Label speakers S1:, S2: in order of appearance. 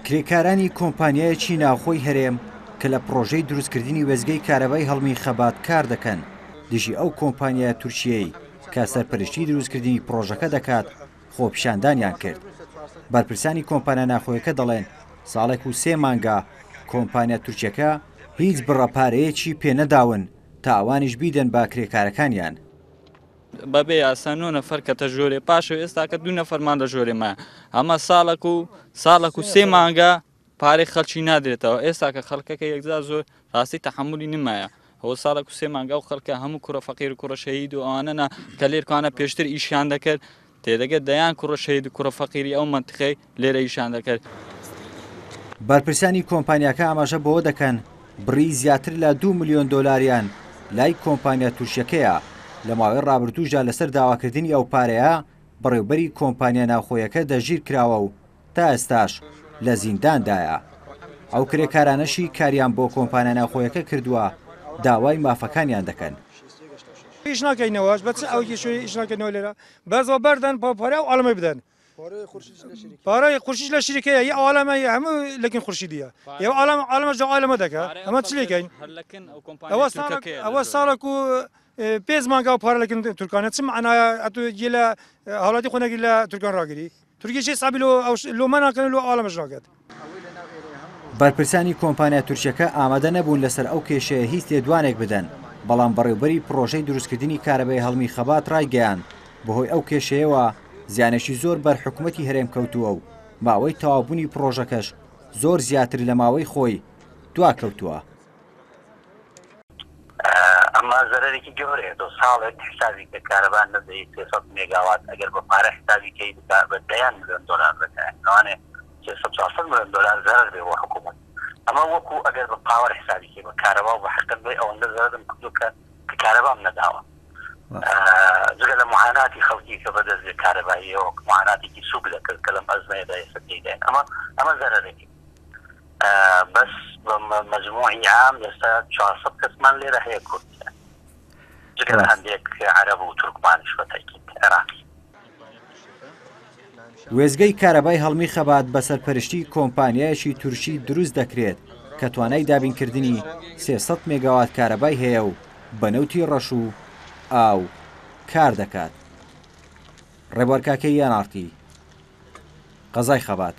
S1: کرێکارانی کۆمپانیایەکی ناوخۆی هەرێم کە لە پرۆژەی دروستکردنی وێستگەی کارەبای هەڵمی خەبات کار دەکەن دژی ئەو کۆمپانیایە تورکیەی کە سەرپەرشتی دروستکردنی پرۆژەکە دەکات خۆپیشاندانیان کرد. بەرپرسانی کۆمپانیا ناوخۆیەکە دەڵێن ساڵێک و 3 مانگە کۆمپانیا تورکیەکە هیچ بڕەپارەیەکی پێنەداون تا ئەوانیش بیدەن با کرێکارەکانیان.
S2: بەبێ یاسا 9 نەفەر کە تەژۆرێ پاشەوە ئێستا کە 2 نەفەرمان لە ژۆرێمە ئەمە ساڵێک و 3 مانگە پارەی خەڵکی نادرێتەوە. ئێستا کە خەڵکەکە یەکجار زۆر ڕاستی تەحمولی نمایە. ئەوە ساڵێک و 3 مانگە و خەڵکە هەموو کوڕە فەقیر و کوڕە شەهید و ئەوانەنا کە لێرکوانە پێشتر ئیشیان دەکرد تێدەگەت دەیان کوڕە شەهید و کوڕە فەقیری ئەو منتیقەی لێرە ئیشان دەکرد.
S1: بەرپرسانی کۆمپانیاکە ئاماژە بەوە دەکەن بڕی زیاتر لە 2 ملیۆن دۆلاریان لای کۆمپانیا تورکیەکەیە لە ماوەی ڕابردووژە لەسەر داواکردنی ئەو پارەیە بەڕێوەبەری کۆمپانیا ناوخۆیەکە دەژیر کراوە و تا ئێستاش لە زینداندایە. ئەو کرێکارانەشی کاریان بۆ کۆمپانیا ناوخۆیەکە کردووە داوای مافەکانیان دەکەن.
S3: ئیش ناکەینەوەش بەچ ئەوکی شوی ئیش ناکەینەوە لێرە بەزەوە بەردەن پارە و ئاڵەمە بدەن پارەی خورشید لە شیرکەیە یە ئاڵەمە هەموو لەکن خورشیدیە یە ئاڵەمەش ئاڵەمە دەکە ئەمە چ لێکەین ئەوە ساڵێک و 5 مانگە و پارە لەکن تورکانە چ معنایە ئەتو لە هەوڵاتی خۆنەگیر لە تورکان ڕاگیری تورکیە سابی لۆمە ناکەن لۆ ئاڵەمەش ڕاگەت.
S1: بەرپرسانی کۆمپانیا تورکیەکە ئامادە نەبوون لەسەر ئەو کێشەیە هیچ تێدوانێک بدەن، بەڵام بەڕێوەبەری پرۆژەی دروستکردنی کارەبای هەڵمی خەبات ڕایگەیان بەهۆی ئەو کێشەیەوە زیانێکی زۆر بەر حکوومەتی هەرێم کەوتووە و ماوەی تەواوبوونی پرۆژەکەش زۆر زیاتر لە ماوەی خۆی دواکەوتووە.
S4: ئەمە زەرێکی گەورەیە دو ساڵێک حسابی کە کارەبان نزەی 300 مێگاوات ئەگەر بە پارە حسابی کەی بە 10 ملیۆن دۆلار بکەن لەوانێ 300 ملیۆن دۆلار زەرەر بێ بۆ حکوومەت. ئەمە وەکو ئەگەر بە پاوەر حسابی کەی بە کارەبا و بە حقت بێ ئەوەندە زەرم کردو کە کارەبام نەداوە جگە لە معاناتی خەڵکی کە بەدەست بێ کارەباییەوە معاناتێکی سووک دەکرد کە لەم ئەزمەیەدا ئێستا تێداین ئەمە زەرەرێکی بەس بە مەجموعی عام ئێستا 400 کەسمان لێرە هەیە کوردستان جگە لە هەندێک عەرەب و تورکمانیش بەتاکید عێراقی.
S1: وێستگەی کارەبای هەڵمی خەبات بە سەرپەرشتی کۆمپانیایەکی تورکی دروست دەکرێت کە توانای دابینکردنی 300 مێگاوات کارەبای هەیە و بەنەوتی ڕەش و ئاو کار دەکات. ڕێبوارکاکەی یانارتی قەزای خەبات.